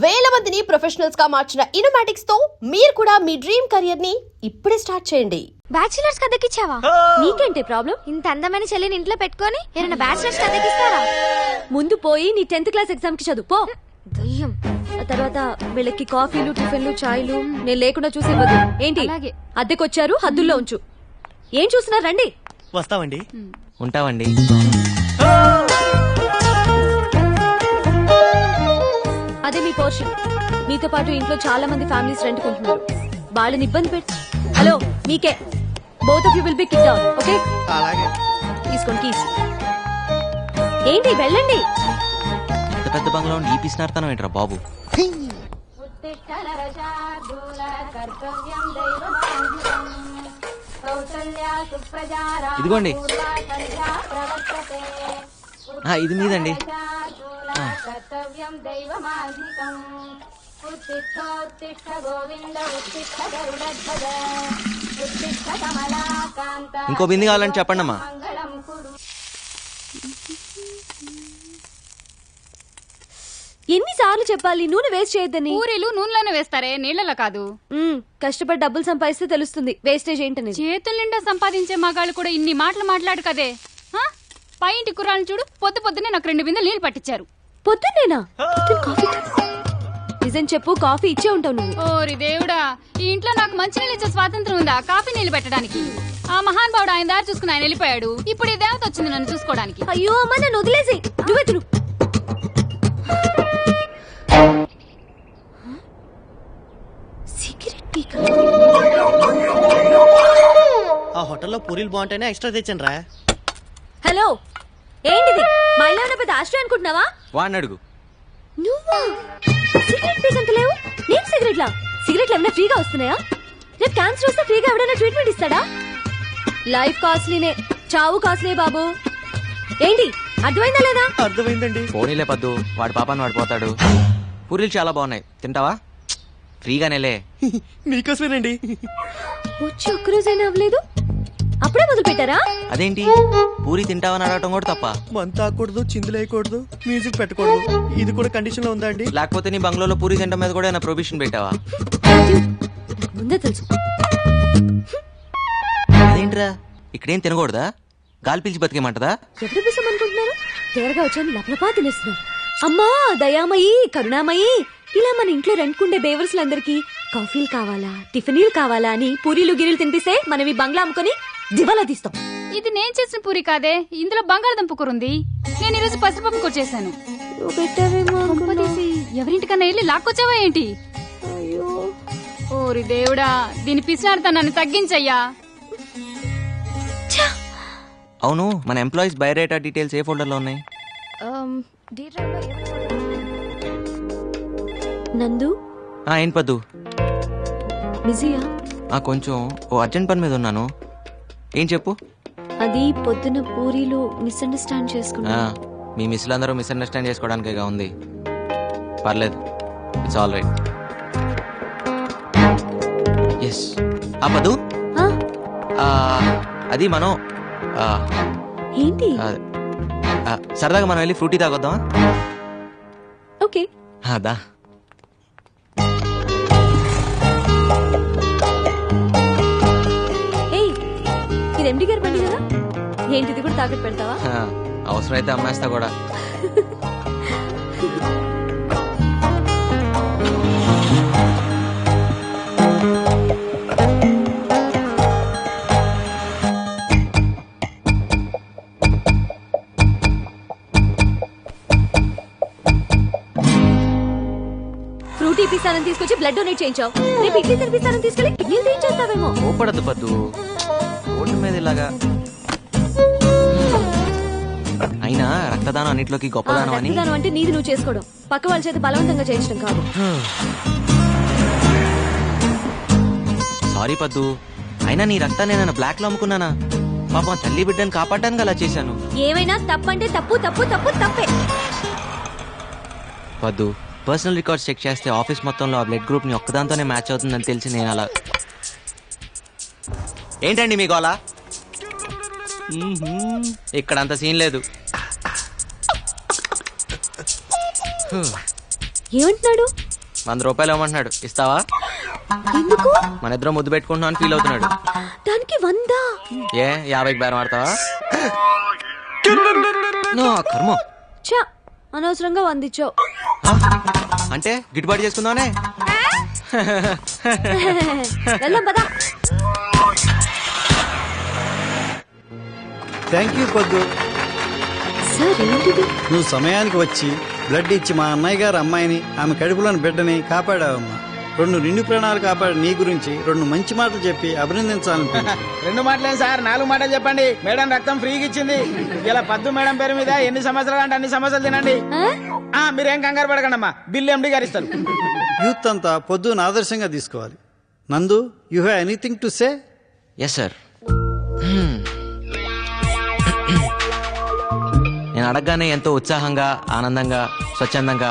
వేల మందిని ప్రొఫెషనల్స్ గా మార్చిన ఇనోమాటిక్స్ తో మీరు కూడా మీ డ్రీమ్ కెరియర్ ని ఇప్పుడే స్టార్ట్ చేయండి. బ్యాచిలర్స్ కదకిచ్చావా? నీకేంటి ప్రాబ్లం? ఇంత అందమైన చెల్లిని ఇంట్లో పెట్టుకొని ఏమైనా బ్యాచిలర్స్ కదకిస్తారా? ముందు పోయి నీ 10th క్లాస్ ఎగ్జామ్ కి చదువు పో. దయ్యం. ఆ తర్వాత వీళ్ళకి కాఫీలు టిఫిన్లు చాయ్లు నేను లేకుండా చూసేవద్దు. ఏంటి అలాగే. అద్దెకొచ్చారు, హద్దుల్లో ఉంచు. ఏం చూస్తున్నారు? రండి. వస్తామండి. ఉంటామండి. అదే మీ పోర్షన్. మీతో పాటు ఇంట్లో చాలా మంది ఫ్యామిలీస్ రెంట్ కొంటున్నారు. వాళ్ళని ఇబ్బంది పెట్టి హలో మీకే both of you will be kicked out. Okay అలాగే. తీసుకోండి కీస్. ఏంటి వెళ్ళండి. పెద్ద పెద్ద బంగ్లా ఉండి ఈ పిసినార్తనం ఏంట్రా బాబు. ఇదిగోండి. ఇది మీదండి. ఇంకో బింది కావాలని చెప్పండి అమ్మా. ఎన్నిసార్లు చెప్పాలి నూనె వేస్ట్ చేయొద్దని? పూరీలు నూనెలోనే వేస్తారే, నీళ్లలో కాదు. కష్టపడి డబ్బులు సంపాదిస్తే తెలుస్తుంది వేస్టేజ్ ఏంటనేది. చేతుల నిండా సంపాదించే మగాళ్ళు కూడా ఇన్ని మాటలు మాట్లాడు కదే. పై ఇంటి కుర్రాలను చూడు, పొద్దునే నాకు 2 బిందెలు నీళ్లు పట్టించారు. పొద్దున్నేనా? నిజం చెప్పు, కాఫీ ఇచ్చే ఉంటావు నువ్వు. ఓరి దేవుడా, ఈ ఇంట్లో నాకు మంచి నీళ్ళు ఇచ్చే స్వాతంత్రం ఉందా కాఫీ నీళ్లు పెట్టడానికి? ఆ మహానుభావుడు ఆయన దారి చూసుకుని ఆయన వెళ్ళిపోయాడు. ఇప్పుడు ఈ దేవత వచ్చింది నన్ను చూసుకోవడానికి. అయ్యో అమ్మ, నన్ను వదిలేసి నువ్వే తిను. ఆ హోటల్లో పూరీలు బాగుంటేనే ఎక్స్ట్రా తెచ్చాను రా. హలో, ఏంటిది? మా ఇల్లు ఏమైనా పెద్ద ఆశ్రయం అనుకుంటున్నావా? వాడిని అడుగు. నువ్వా? సిగరెట్ పీస్ లేవు. నేను సిగరెట్లా? సిగరెట్లు ఏమైనా ఫ్రీగా వస్తున్నాయా? రేపు క్యాన్సర్ వస్తే ఫ్రీగా ఎవడైనా ట్రీట్మెంట్ ఇస్తాడా? లైఫ్ కాస్ట్లీనే, చావు కాస్ట్లీ బాబు. ఏంటి అర్థమైందా లేదా? అర్థమైందండి. పోనీలే పద్దు, వాడి పాపాన్ని వాడు పోతాడు. పూరీలు చాలా బాగున్నాయి, తింటావా? ఫ్రీగానేలే. మీకోసమేనండి. వచ్చి ఒక్కరోజైనా అవ్వలేదు, అప్పుడే మొదలు పెట్టారా? అదేంటి పూరి తింటావని అడగటం కూడా తప్ప? మంతాకూడదు, చిందులేయకూడదు, మ్యూజిక్ పెట్టకూడదు, ఇది కూడా కండిషన్ లో ఉందా అండి? లేకపోతే నీ బంగ్లాలో పూరి తింటం మీద కూడా ప్రొబిషన్ పెట్టావా? ముందే తెలుసు. అదేంట్రా, ఇక్కడేం తినకూడదా? గాలి పీల్చి బతికేమంటదా? ఎప్పుడు పిసం అనుకుంటున్నారు? తేరగా వచ్చాను లపలపా తినేస్తున్నారు. అమ్మా దయామయి, కరుణామయి, ఇలా మన ఇంట్లో రెంట్కుండే బేవర్స్లందరికీ కాఫీలు కావాలా, టిఫిన్లు కావాలా అని పూరీలు గిరీలు తినిపిస్తే మనం ఈ బంగ్లా అమ్ముకొని దివాలా తీస్తాం. ఇది నేను చేసిన పూరి కాదే, ఇందులో బంగాళదుంప కూర ఉంది. నేను ఈరోజు పసిపప్పు కూర చేశాను. ఎవరింటికన్నా వెళ్ళి లాక్కొచ్చావా ఏంటి? ఓరి దేవుడా, దీని పిసినాడుతా నన్ను తగ్గించయ్యా. అవును, మన ఎంప్లాయీస్ బయోడేటా డీటెయిల్స్ ఏ ఫోల్డర్ లో ఉన్నాయి? నందు. ఏంటి పద్దు? బిజీయా? కొంచెం ఓ అర్జెంట్ పని మీద ఉన్నాను. ఏం చెప్పు. అది పొద్దున పూరీలు మిస్అండర్స్టాండ్ చేసుకున్నా. మీ మిస్లందరూ మిస్అండర్స్టాండ్ చేసుకోవడానికేగా ఉంది. పర్లేదు, ఇట్స్ ఆల్ రైట్. ఎస్. పద్దు, అది మనం ఏంటి సరదాగా మనం వెళ్ళి ఫ్రూటీ తాగొద్దామా? ఓకే. అదా ఇది ఎండి గారి బండి కదా, ఏంటిది కూడా తాకట్టు పెడతావా? అవసరమైతే అమ్మేస్తా కూడా. ఫ్రూటీ పిస్తానని తీసుకొచ్చి బ్లడ్ డొనేట్ చేయించావు. రేపు ఇడ్లీ తినిపిస్తానని తీసుకెళ్లి కిడ్నీలు తీయించేస్తావేమో. కోపడద్దు పద్దు, ఓటు మీద ఇలాగా. అయినా రక్తదానం అన్నిట్లోకి గొప్పదానం అని. రక్తదానం అంటే నీది నువ్వు చేసుకోవడం, పక్క వాళ్ళ చేత బలవంతంగా చేయించడం కాదు. సారీ పద్దు, అయినా నీ రక్తాన్ని నేను బ్లాక్ లో అమ్ముకున్నానా? పాపం తల్లి బిడ్డని కాపాడడానికి అలా చేశాను. ఏమైనా తప్పంటే తప్పు తప్పు తప్పు తప్పే. పద్దు, పర్సనల్ రికార్డ్స్ చెక్ చేస్తే ఆఫీస్ మొత్తంలో ఆ బ్లడ్ గ్రూప్ ని ఒక్కదాంతోనే మ్యాచ్ అవుతుందని తెలిసి నేను అలా. ఏంటండి మీ గోలా? ఇక్కడ అంత సీన్ లేదు. ఏమంటున్నాడు? రూపాయలు ఇవ్వమంటున్నాడు, ఇస్తావా? ఎందుకు? మన ఇద్దరం ముద్దు పెట్టుకుంటున్నాం అని ఫీల్ అవుతున్నాడు. దానికి 100? ఏ 50కి బేరం ఆడతావా? నో కర్మ. చా, అనవసరంగా 100 ఇచ్చావు. అంటే గిట్టుబాటు చేసుకుందామనే. వెళ్దాం పదా. థ్యాంక్ యూ పొద్దు. సార్ ఏంటిది? నువ్వు సమయానికి వచ్చి బ్లడ్ ఇచ్చి మా అన్నయ్య గారు అమ్మాయిని, ఆమె కడుపులోని బిడ్డని కాపాడావమ్మా. 2 నిండు ప్రాణాలు కాపాడి నీ గురించి 2 మంచి మాటలు చెప్పి అభినందించాలనిపించింది. 2 మాటలేం సార్, 4 మాటలు చెప్పండి. మేడం రక్తం ఫ్రీగా ఇచ్చింది. ఇలా పద్దు మేడం పేరు మీద ఎన్ని సంవత్సరాలు అంటే అన్ని సంవత్సరాలు తినండి. మీరేం కంగారు పడకండి అమ్మా, బిల్లు ఎండి గారు ఇస్తారు. యూత్ అంతా పొద్దును ఆదర్శంగా తీసుకోవాలి. Nandu, you have anything to say? Yes sir. నేను అడగగానే ఎంతో ఉత్సాహంగా, ఆనందంగా, స్వచ్ఛందంగా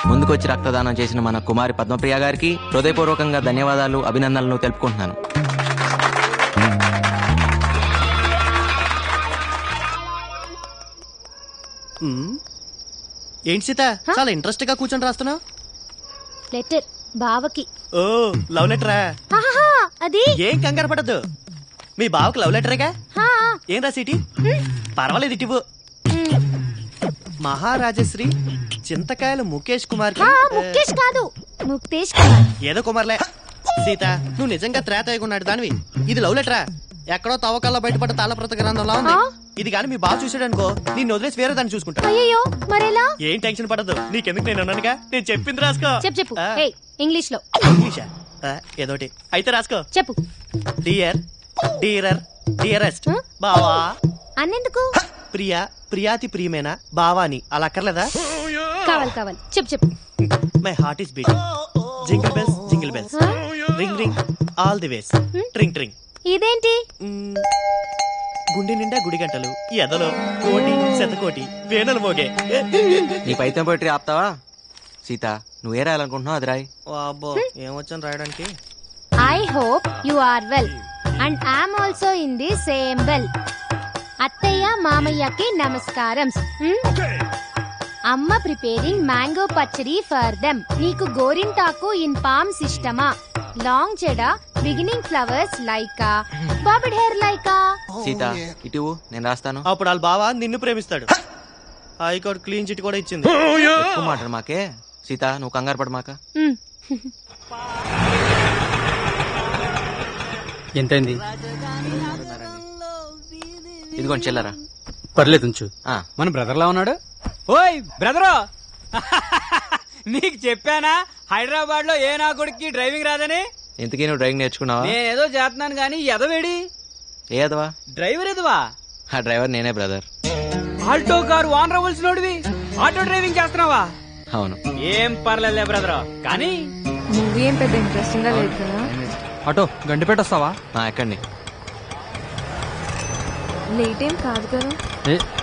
ముందుకొచ్చి రక్తదానం చేసిన మన కుమారి పద్మప్రియ గారికి హృదయపూర్వకంగా ధన్యవాదాలు, అభినందనలు తెలుపుకుంటున్నాను. ఏంటి సీత, చాలా ఇంట్రెస్ట్ గా కూర్చొని రాస్తున్నావు? లెటర్ బావకి. ఓ, లవ్ లెటరా? అది ఏం కంగారు పడద్దు, మీ బావకు లవ్ లెటరేగా. ఏం రాసేటి? పర్వాలేదు, ఇటివు. మహారాజశ్రీ చింతకాయల ముఖేష్ కుమార్ కి. ముఖేష్ కాదు, ముక్తేష్ కుమార్. ఏదో కుమార్లే. సీత, నువ్వు నిజంగా త్రేతయ్యకున్నాడు దానివి. ఇది లవ్ లెటరా? ఎక్కడో తవ్వకాల్లో బయటపడ్డ తాళప్రత గ్రంథంలా ఉంది. ఇది కానీ మీ బావ చూసాడనుకో, నిన్ను వదిలేసి వేరే దాన్ని చూసుకుంటా. అయ్యో మరెలా? ఏం టెన్షన్ పడద్దు, నీకెందుకు, నేను ఉన్నానుగా. నేను చెప్పింది రాసుకో. చెప్పు. ఇంగ్లీష్ లో. ఇంగ్లీషా? ఏదోటి అయితే రాసుకో. చెప్పు. డియర్, డీరర్, డియరెస్ట్ బావా. అన్నెందుకు? ప్రియా, ప్రియాతి ప్రియమేనా బావాని, అలా అక్కర్లేదా? కావాలి. చెప్పు. My heart is beating. Jingle bells, jingle bells, ring ring all the ways, ట్రింగ్ ట్రింగ్. ఇదేంటి? గుండె నిండా గుడి గంటలు, ఎదలో కోటి శతకోటి వేనలు మోగే. నీ పైతం పోయిటరీ ఆపుతావా? సీత, నువ్వే రాయాలనుకుంటున్నావు, అది రాయి. అబ్బో, ఏమొచ్చాను రాయడానికి. I hope you are well and I'm also in the same well. అత్తయ్య మామయ్యకి నమస్కారం. అమ్మ preparing mango pachadi for them. నీకు గోరింటాకు ఇన్ పామ్స్ ఇష్టమా? లాంగ్ చెడ beginning flowers like a, bobbed hair like a. Sita, ఇటు నేను రాస్తాను. అప్పుడు వాళ్ళ బావ నిన్ను ప్రేమిస్తాడు. హైకోర్టు క్లీన్ చిట్ కూడా ఇచ్చింది. ఎక్కువ మాట్లాడు మాకే. సీత, నువ్వు కంగారు పడ మాక. ఎంతైంది? ఇదిగోండి చిల్లరా. పర్లేదు ఉంచు. ఆ, మన బ్రదర్ లా ఉన్నాడు. ఓయ్ బ్రదరు, నీకు చెప్పానా హైదరాబాద్ లో ఏ నా కొడుక్కి డ్రైవింగ్ రాదని? ఇంతకీ నువ్వు డ్రైవింగ్ నేర్చుకున్నావా? నేనేదో చేస్తున్నాను గానీ ఎదవేడి ఏదవా? డ్రైవర్ ఎదవా? ఆ డ్రైవర్ నేనే బ్రదర్. ఆల్టో కారు ఓనర్ అవ్వాల్సినోడివి ఆటో డ్రైవింగ్ చేస్తున్నావా? అవును. ఏం పర్లేదులే బ్రదర్, కానీ మూవీ ఏం పెద్ద ఇంట్రెస్టింగ్ గా లేదు కదా. ఆటో గండిపేట వస్తావా? ఎక్కండి. లేట్ ఏం కాదు కదా.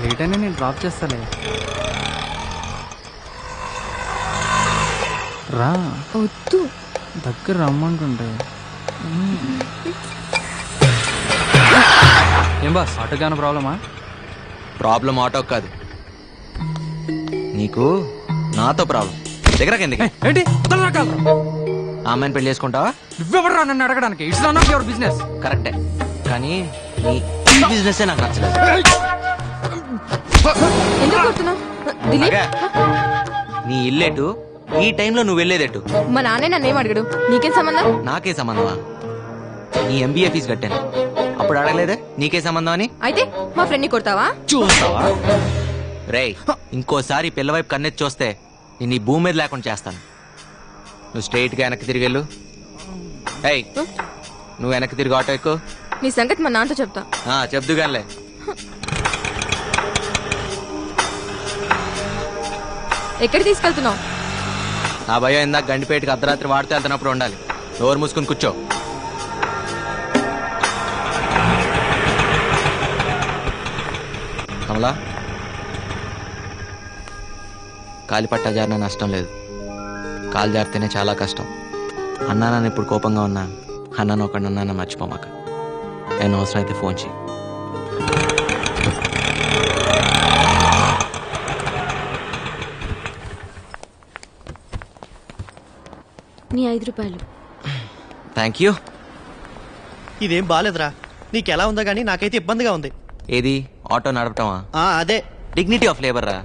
లేట్ అయినా నేను డ్రాప్ చేస్తాలే. రా, వద్దు. దగ్గర రమ్మంటుంటే. ఏం బాస్, ఆటోకి ఏమైనా ప్రాబ్లమా? ప్రాబ్లం ఆటో కాదు, నీకు నాతో ప్రాబ్లం. దగ్గరకి ఎందుకు? ఏంటి ఆ అమ్మాయిని పెళ్లి చేసుకుంటావా? నువ్వెవడరా నన్ను అడగడానికి? It's not of your business. కరెక్టే, కానీ నీ బిజినెస్ నాకు నచ్చలేదు. ఎందుకు కొడుతున్నావ్? అలాగా? నీ ఇల్లేటు, ఈ టైంలో నువ్వు వెళ్ళేదేటు? మా నాన్న నన్నేం అడగడు, నీకేం సంబంధం? నాకే సంబంధమా? నీ ఎంబీఏ ఫీజు కట్టాను, అప్పుడు అడగలేదే నీకే సంబంధం అని? అయితే మా ఫ్రెండ్ ని కొడతావా? చూస్తావా? రేయ్, ఇంకోసారి పిల్లవైపు కన్నెత్తి చూస్తే నేను ఈ భూమి మీద లేకుండా చేస్తాను. నువ్వు స్ట్రైట్ గా వెనక్కి తిరిగి వెళ్ళు. ఏయ్, నువ్వు వెనక్కి తిరిగి ఆటో ఎక్కు. నీ సంగతి మా నాన్నతో చెప్తా. చెప్దుగానిలే. ఎక్కడ తీసుకెళ్తున్నావు? ఆ భయం ఇందాక గండిపేటకి అర్ధరాత్రి వాడితే వెళ్తున్నప్పుడు ఉండాలి. డోర్ మూసుకుని కూర్చో. కమలా, కాలి పట్టా జారిన నష్టం లేదు, కాలు జారితేనే చాలా కష్టం. అన్నా నన్ను ఇప్పుడు కోపంగా ఉన్నా, అన్నాను ఒకడన్నా మర్చిపోమాక. నేను అవసరం అయితే ఫోన్ చేయి. నీ 5 రూపాయలు. Thank you. ఇదేం బాలేదురా. నీకెలా ఉందో గానీ నాకైతే ఇబ్బందిగా ఉంది. ఏది ఆటో నడపటమా? అదే డిగ్నిటీ ఆఫ్ లేబర్ రా.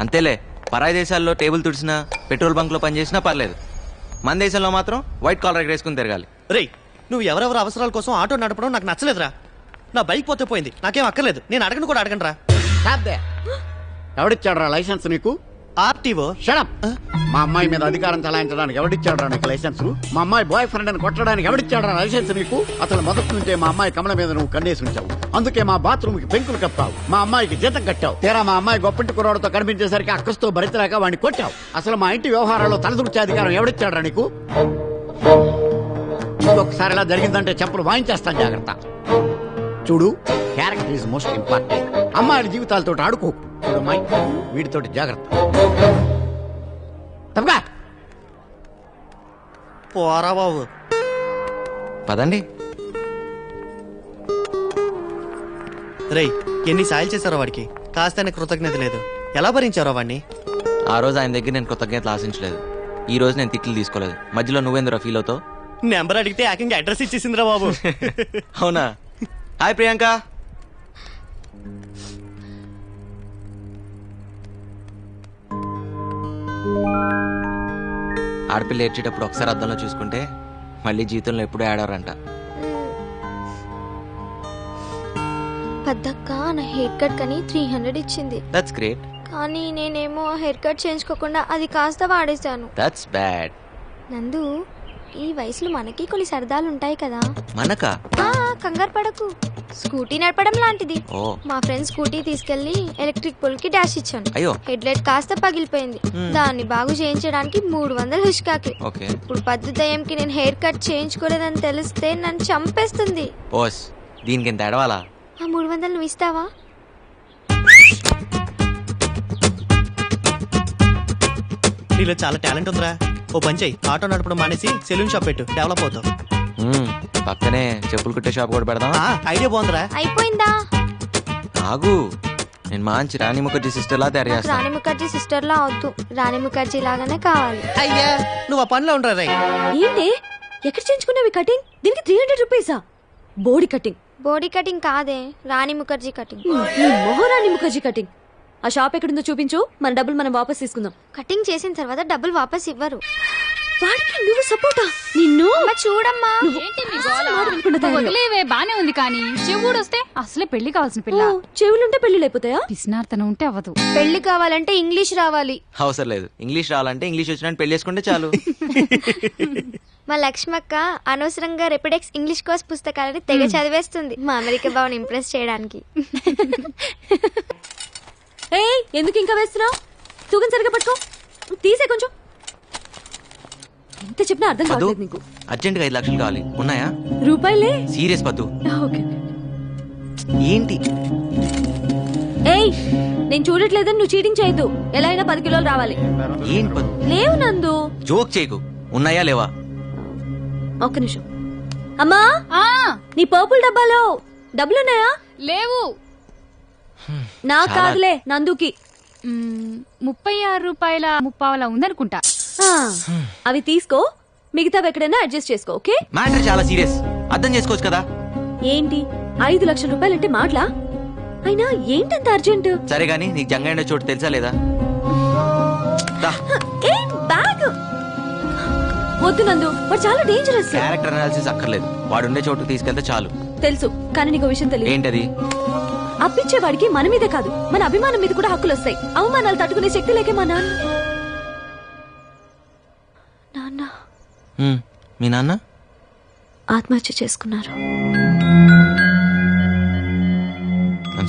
అంతేలే, పరాయి దేశాల్లో టేబుల్ తుడిచినా పెట్రోల్ బంక్ లో పనిచేసినా పర్లేదు, మన దేశంలో మాత్రం వైట్ కాలర్ వేసుకుని తిరగాలి. రేయ్, నువ్వు ఎవరెవరి అవసరాల కోసం ఆటో నడపడం నాకు నచ్చలేదురా. నా బైక్ పోతే పోయింది, నాకేం అక్కర్లేదు. నేను అడగను కూడా అడగను రా. ఎవడిచ్చాడు రా లైసెన్స్ నీకు? ఆర్టీఓ. షడప్. మా అమ్మాయి మీద అధికారం చలాయించడానికి ఎవడిచ్చాడు నీకు లైసెన్స్? మా అమ్మాయి బాయ్ ఫ్రెండ్ అని కొట్టడానికి ఎవడిచ్చాడు లైసెన్స్ నీకు? అసలు మొదటి నుంచే మా అమ్మాయి కమల మీద నువ్వు కన్నేసి ఉంచావు. అందుకే మా బాత్రూమ్ కి పెంకులు కప్పావు, మా అమ్మాయికి జీతం కట్టావు. తీరా మా అమ్మాయి గొప్పింటి కుర్రాడితో కనిపించేసరికి అక్కస్తో భరితలేక వాడిని కొట్టావు. అసలు మా ఇంటి వ్యవహారాల్లో తలదూర్చే అధికారం ఎవడిచ్చాడు నీకు? ఇంకొకసారి ఇలా జరిగిందంటే చెప్పులు వాయించేస్తాను, జాగ్రత్త. చూడు, క్యారెక్టర్ ఈజ్ మోస్ట్ ఇంపార్టెంట్. అమ్మాయిల జీవితాలతో ఆడుకో. చూడు అమ్మాయి, వీటితోటి జాగ్రత్త. తప్పగా పోరా బాబు. పదండి. రేయ్, ఎన్ని సాయాలు చేశారో వాడికి, కాస్త కృతజ్ఞత లేదు. ఎలా భరించారో వాడిని? ఆ రోజు ఆయన దగ్గర నేను కృతజ్ఞతలు ఆశించలేదు, ఈ రోజు నేను తిట్లు తీసుకోలేదు. మధ్యలో నువ్వేందురా ఫీల్ అవుతావు? నెంబర్ అడిగితే ఏకంగా అడ్రస్ ఇచ్చేసిందిరా బాబు. అవునా? హాయ్ ప్రియాంక. ఆడపిల్ల ఏడ్చేటప్పుడు ఒకసారి అద్దంలో చూసుకుంటే మళ్ళీ జీవితంలో ఎప్పుడూ ఆడారంట. పెద్దక్క నా హెయిర్ కట్ కని 300 ఇచ్చింది. That's great. కానీ నేనేమో హెయిర్ కట్ చేయించుకోకుండా అది కాస్త వాడేశాను. That's bad. నందు, ఈ వయసులో మనకి కొన్ని సరదాలు ఉంటాయి కదా. మనకా? కంగారు పడకు, స్కూటీ నడపడం లాంటిది. ఓ. మా ఫ్రెండ్ స్కూటీ తీసుకెళ్లి ఎలక్ట్రిక్ పోల్ కి డాష్ ఇచ్చాను. అయ్యో. హెడ్ లైట్ కాస్త పగిలిపోయింది. దాన్ని బాగు చేయించడానికి 300 హుష్కాకి. ఓకే. ఇప్పుడు పద్దు దయ్యంకి నేను హెయిర్ కట్ చేయించుకోలేదని తెలిస్తే నన్ను చంపేస్తుంది. ఓస్, దీనికి ఎంత ఎడవాలా? ఆ 300 నువ్వు ఇస్తావా? నీలో చాలా టాలెంట్ ఉందిరా. ఓ పంచై, ఆటో నడపడం మానేసి సెలూన్ షాప్ పెట్టు, డెవలప్ అవుతావు. పక్కనే చెప్పులు కుట్టే షాప్ కూడా పెడదాం. ఐడియా బాగుందిరా. అయిపోయిందా? ఆగు, నేను మంచి రాణి ముఖర్జీ సిస్టర్ లా తయారు చేస్తాను. రాణి ముఖర్జీ సిస్టర్ లా అవద్దు, రాణి ముఖర్జీ లాగానే కావాలి. అయ్యా, నువ్వు ఆ పనిలో ఉండరా రే. ఏంటి ఎక్కడ చేయించుకున్నావి కటింగ్? దీనికి 300 రూపీసా? బోడీ కటింగ్. బాడీ కటింగ్ కాదే, రాణి ముఖర్జీ కటింగ్. ఈ మొహరాణి ముఖర్జీ కటింగ్. ఆ షాప్ ఎక్కడుందో చూపించు, మన డబ్బులు మనం వాపస్ తీసుకుందాం. కటింగ్ చేసిన తర్వాత డబ్బులు వాపస్ ఇవ్వరు. వాడికి నువ్వు సపోర్టా? నిన్ను చూడమ్మా. ఏంటి మీ గోల? వదిలేవే, బానే ఉంది. కానీ చెవుడు వస్తే అసలే పెళ్లి కావాల్సిన పిల్ల. చెవులుంటే పెళ్లి అయిపోతాయా? పిసినార్తనం ఉంటే అవ్వదు. పెళ్లి కావాలంటే ఇంగ్లీష్ రావాలి. అవసరం లేదు, ఇంగ్లీష్ రావాలంటే ఇంగ్లీష్ వచ్చినట్టు పెళ్లి చేసుకుంటే చాలు. మా లక్ష్మక్క అనవసరంగా రెపిడెక్స్ ఇంగ్లీష్ కోర్స్ పుస్తకాలని తెగ చదివేస్తుంది, మా అమెరికా బావని ఇంప్రెస్ చేయడానికి. ఏయ్, ఎందుకు ఇంకా వేస్తున్నావు? తూకం సరిగా పట్టుకో, తీసే కొంచెం. ఎంత చెప్పినా అర్థం కావట్లేదు నీకు. అర్జెంట్ గా 5 లక్షలు కావాలి, ఉన్నాయా? రూపాయలే. సీరియస్ పద్దు. ఓకే. ఏంటి? ఏయ్, నేను చూడట్లేదని నువ్వు చీటింగ్ చేయొద్దు. ఎలా అయినా 10 కిలోలు రావాలి. ఏంటి పద్దు? లేవు నందు. జోక్ చేయకు, ఉన్నాయా లేవా? ఒక్క నిమిషం. అమ్మా, నీ పర్పుల్ డబ్బాలో డబ్బులున్నాయా? లేవు. నా కాదులే, నందుకి. 36 రూపాయల 30 ఉందనుకుంటా. అవి తీసుకో, మిగతావి ఎక్కడైనా అడ్జస్ట్ చేసుకో. ఓకే? మ్యాటర్ చాలా సీరియస్, అర్థం చేసుకోవచ్చు కదా. ఏంటి 5 లక్షల రూపాయలంటే మాటలా? అయినా ఏంటంత అర్జెంట్? సరే గానీ నీకు జంగైన చోటు తెలుసా లేదా? బ్యాగ్ వద్దు నందు, వాడు చాలా డేంజరస్. క్యారెక్టర్ అనాలిసిస్ అక్కర్లేదు, వాడు ఉండే చోటుకు తీసుకెళ్తే చాలు. తెలుసు, కానీ నీకు విషయం తెలియదు. ఏంటది? అప్పించేవాడికి మన మీదే కాదు, మన అభిమానం మీద కూడా హక్కులు వస్తాయి. అవమానాలు తట్టుకునే శక్తి లేకే మా నాన్న. మీ నాన్న ఆత్మహత్య చేసుకున్నారు.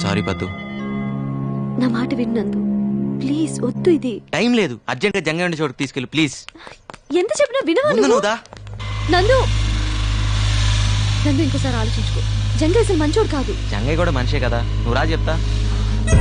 సారీ పద్దు. నా మాట విన్నందు, ప్లీజ్ వద్దు. ఇది టైం లేదు, అర్జెంట్ గా జంగ ఉండే చోటుకు తీసుకెళ్ళి ప్లీజ్. ఎంత చెప్పినా వినవా నువ్వు? నందు, నందు ఇంకోసారి ఆలోచించుకో. జంగ అసలు మంచోడు కాదు. జంగయ్య కూడా మనిషే కదా, నువ్వు రా చెప్తా.